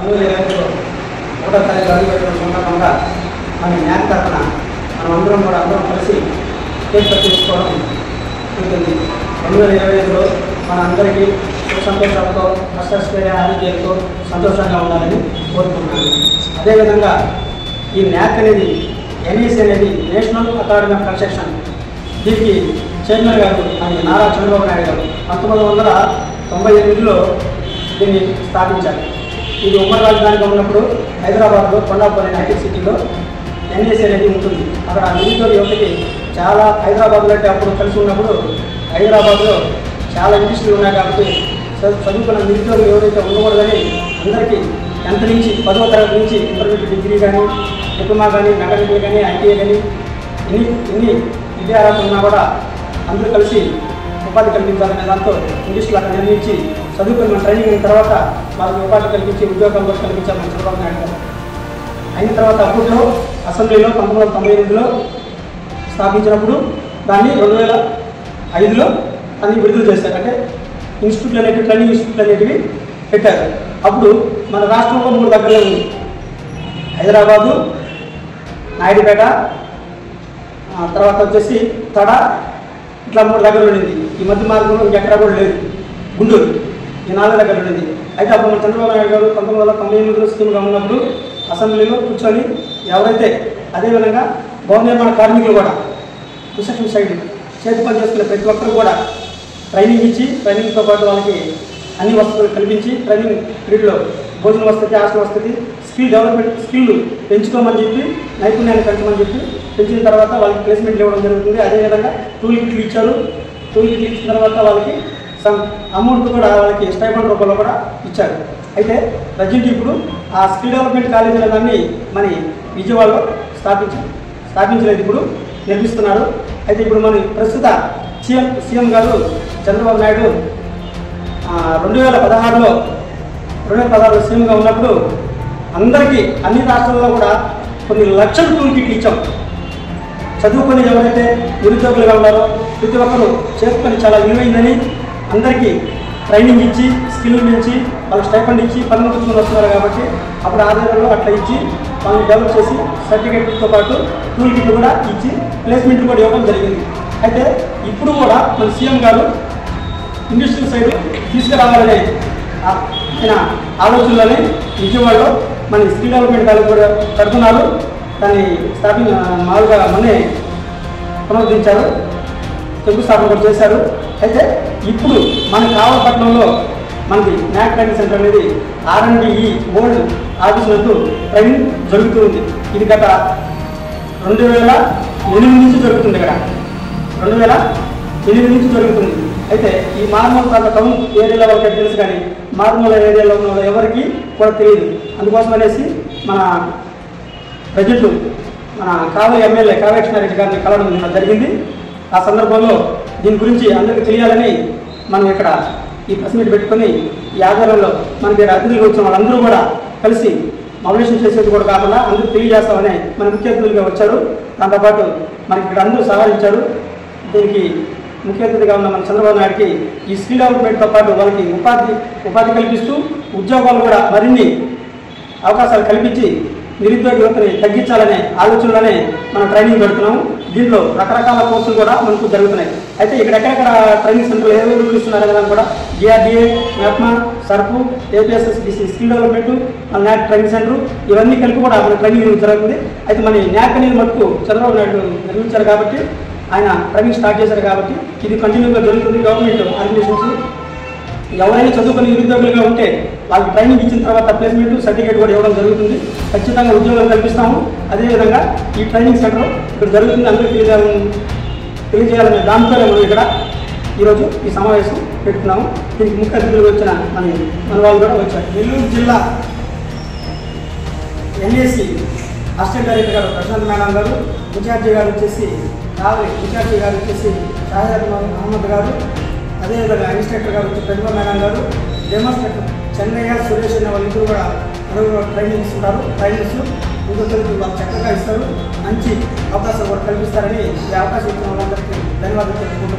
2020లో 1వ తారీఖు అడుగుపెట్టడం సందర్భంగా మన న్యాయ తరఫున మనమందరం కూడా అందరం కలిసి కేక్ కట్ చేసుకోవడం ఉంటుంది. 2025లో మన అందరికీ సంతోషాలతో కష్టశ్రేయ ఆరోగ్యాలతో సంతోషంగా ఉండాలని కోరుకుంటున్నాను. అదేవిధంగా ఈ న్యాక్ అనేది ఎన్ఈసీ అనేది నేషనల్ అకాడమీ ఆఫ్ కన్స్ట్రక్షన్, దీనికి చైర్మన్ గారు ఆయన నారా చంద్రబాబు నాయుడు గారు 1998లో దీన్ని స్థాపించారు. ఇది ఉమ్మడి రాజధానిగా ఉన్నప్పుడు హైదరాబాద్లో కొండాపల్లి ఐటీ సిటీలో ఎన్ఈసీ అనేది ఉంటుంది. అక్కడ నిరుద్యోగ యువతకి చాలా హైదరాబాద్లో అంటే అప్పుడు కలిసి ఉన్నప్పుడు హైదరాబాద్లో చాలా ఇండస్ట్రీలు ఉన్నాయి కాబట్టి చదువుకున్న నిరుద్యోగులు ఎవరైతే ఉండకూడదని అందరికీ 10th నుంచి 10వ తరగతి నుంచి ఇంటర్మీడియట్ డిగ్రీ కానీ డిప్లొమా కానీ మెకానికల్ కానీ ఐటీఐ కానీ ఎన్ని విద్యార్హతలు ఉన్నా కూడా అందరూ కలిసి ఉపాధి కల్పించాలనే దాంతో ఇండస్ట్రీలు అక్కడ నిర్మించి చదువుకున్న ట్రైనింగ్ అయిన తర్వాత వాళ్ళకి ఉపాధి కల్పించి ఉద్యోగాలు కూడా కల్పించాలని చంద్రబాబు నాయుడు గారు అయిన తర్వాత అప్పట్లో అసెంబ్లీలో 1998లో స్థాపించినప్పుడు దాన్ని 2005లో అన్ని విడుదల చేశారు. అంటే ఇన్స్టిట్యూట్లు అనేవి ట్రైనింగ్ ఇన్స్టిట్యూట్లు అనేటివి పెట్టారు. అప్పుడు మన రాష్ట్రంలో 3 దగ్గరలో ఉంది. హైదరాబాదు, నాయుడుపేట, తర్వాత వచ్చేసి తడ, ఇట్లా 3 దగ్గరలో ఉండింది. ఈ మధ్య మార్గంలో ఇంకెక్కడ కూడా లేదు. గుంటూరు, ఈ 4 దగ్గర ఉండింది. అయితే అప్పుడు మన చంద్రబాబు నాయుడు గారు 1998లో స్కీమ్గా ఉన్నప్పుడు అసెంబ్లీలో కూర్చొని ఎవరైతే అదేవిధంగా భవన నిర్మాణ కార్మికులు కూడా కన్స్ట్రక్షన్ సైడ్ చేతి పని చేసుకునే ప్రతి ఒక్కరు కూడా ట్రైనింగ్ ఇచ్చి ట్రైనింగ్తో పాటు వాళ్ళకి అన్ని వసతులు కల్పించి ట్రైనింగ్ పీరియడ్లో భోజన వసతి, హాస్టల్ వసతి, స్కిల్ డెవలప్మెంట్, స్కిల్ పెంచుకోమని చెప్పి నైపుణ్యాన్ని పెంచమని చెప్పి పెంచిన తర్వాత వాళ్ళకి ప్లేస్మెంట్లు ఇవ్వడం జరుగుతుంది. అదేవిధంగా టూల్ కిట్లు ఇచ్చారు. టూల్ కిట్లు ఇచ్చిన తర్వాత వాళ్ళకి సమ్ అమౌంట్ కూడా వాళ్ళకి స్టైపెండ్ రూపంలో కూడా ఇచ్చారు. అయితే ప్రజెంట్ ఇప్పుడు ఆ స్కిల్ డెవలప్మెంట్ కాలేజ్ అనే దాన్ని మన విజయవాడలో స్థాపించలేదు, ఇప్పుడు నిర్మిస్తున్నారు. అయితే ఇప్పుడు మన ప్రస్తుత సీఎం గారు చంద్రబాబు నాయుడు 2016లో సీఎంగా ఉన్నప్పుడు అందరికీ అన్ని రాష్ట్రాల్లో కూడా కొన్ని లక్షల టూల్ కిట్లు ఇచ్చాం. చదువుకొని ఎవరైతే నిరుద్యోగులుగా ఉన్నారో ప్రతి ఒక్కరు చేసుకొని చాలా విలువైందని అందరికీ ట్రైనింగ్ ఇచ్చి స్కిల్ పెంచి వాళ్ళకి స్టైపెండ్ ఇచ్చి పనులు కూర్చొని వస్తున్నారు. కాబట్టి అప్పుడు ఆదాయంలో అట్లా ఇచ్చి వాళ్ళని డెవలప్ చేసి సర్టిఫికేట్తో పాటు టూల్ కిట్లు కూడా ఇచ్చి ప్లేస్మెంట్లు కూడా ఇవ్వడం జరిగింది. అయితే ఇప్పుడు కూడా మన సీఎం గారు ఇండస్ట్రియల్ సైడ్ తీసుకురావాలనే ఆయన ఆలోచనలోనే విజయవాడలో మన స్కిల్ డెవలప్మెంట్ కాలేజ్ కూడా కడుతున్నారు. దాన్ని మామూలుగా మొన్నే పునరుద్ధరించారు, శంకుస్థాపన కూడా చేశారు. అయితే ఇప్పుడు మన కావలపట్నంలో మనకి న్యాక్ ట్రైనింగ్ సెంటర్ అనేది R&DE ఓల్డ్ ఆఫీస్ నందు ట్రైనింగ్ జరుగుతూ ఉంది. ఇది గత 2008 నుంచి జరుగుతుంది. ఇక్కడ 2008 నుంచి జరుగుతుంది. అయితే ఈ మారుమూల ప్రాంత టౌన్ ఏరియాలో వాళ్ళకి తెలుసు, కానీ మారుమూల ఏరియాలో ఉన్న వాళ్ళు ఎవరికి కూడా తెలియదు. అందుకోసం అనేసి మన ప్రజెంట్ మన కావలి ఎమ్మెల్యే కావ్యకృష్ణారెడ్డి గారిని కలవడం జరిగింది. ఆ సందర్భంలో దీని గురించి అందరికీ తెలియాలని మనం ఇక్కడ ఈ ప్రెస్ మీట్ పెట్టుకొని ఈ ఆధారంలో మనకి అతిథులుగా వచ్చిన వాళ్ళందరూ కూడా కలిసి మౌలేషన్ చేసేది కూడా కాకుండా అందరూ తెలియజేస్తామని మన ముఖ్య అతిథులుగా వచ్చారు. దాంతోపాటు మనకి ఇక్కడ అందరూ సహకరించారు. దీనికి ముఖ్య అతిథిగా ఉన్న మన చంద్రబాబు నాయుడికి ఈ స్కిల్ డెవలప్మెంట్తో పాటు వాళ్ళకి ఉపాధి కల్పిస్తూ ఉద్యోగాలు కూడా మరిన్ని అవకాశాలు కల్పించి నిరుద్యోగ యువతని తగ్గించాలనే ఆలోచనలోనే మనం ట్రైనింగ్ పెడుతున్నాము. దీంట్లో రకరకాల కోర్సులు కూడా మనకు జరుగుతున్నాయి. అయితే ఇక్కడ ఎక్కడెక్కడ ట్రైనింగ్ సెంటర్లు ఏవేవి ఇస్తున్నారు కదా కూడా GRDA, MEPMA, SERP, APSSDC skill development, మన న్యాక్ ట్రైనింగ్ సెంటర్ ఇవన్నీ కలిపి కూడా మన ట్రైనింగ్ జరుగుతుంది. అయితే మన న్యాక్ అనేది మటుకు చంద్రబాబు నాయుడు నిర్మించారు కాబట్టి ఆయన ట్రైనింగ్ స్టార్ట్ చేశారు కాబట్టి ఇది కంటిన్యూగా జరుగుతుంది. గవర్నమెంట్ ఆర్గనైజేషన్స్ ఎవరైనా చదువుకుని నిరుద్యోగులుగా ఉంటే వాళ్ళకి ట్రైనింగ్ ఇచ్చిన తర్వాత ప్లేస్మెంట్ సర్టిఫికేట్ కూడా ఇవ్వడం జరుగుతుంది. ఖచ్చితంగా ఉద్యోగాలు కల్పిస్తాము. అదేవిధంగా ఈ ట్రైనింగ్ సెంటర్ ఇక్కడ జరుగుతుంది, అందరికీ తెలియజేయాలనే దాంతోనే మనం ఇక్కడ ఈరోజు ఈ సమావేశం పెట్టుకున్నాము. దీనికి ముఖ్య అతిథులుగా వచ్చిన మన వాళ్ళు కూడా వచ్చారు. నెల్లూరు జిల్లా NAC అసిస్టెంట్ డైరెక్టర్ గారు ప్రశాంత్ మేడం గారు, ఇన్ఛార్జి గారు వచ్చేసి కావలి ఇన్ఛార్జి గారు వచ్చేసి షాహిద్ మహమ్మద్ గారు, అదేవిధంగా ఇన్స్ట్రక్టర్ గారు వచ్చి ప్రతిభా మేడం గారు, డెమోన్స్ట్రేటర్ చెన్నయ్య, సురేష్ అనే వాళ్ళిద్దరూ కూడా ట్రైనింగ్ ఇస్తుంటారు. ట్రైనింగ్స్ ఇంకొకరికి వాళ్ళు చక్కగా ఇస్తారు, మంచి అవకాశాలు కూడా కల్పిస్తారని ఈ అవకాశం ఇచ్చిన వాళ్ళందరికీ ధన్యవాదాలు తెలుపుకుంటూ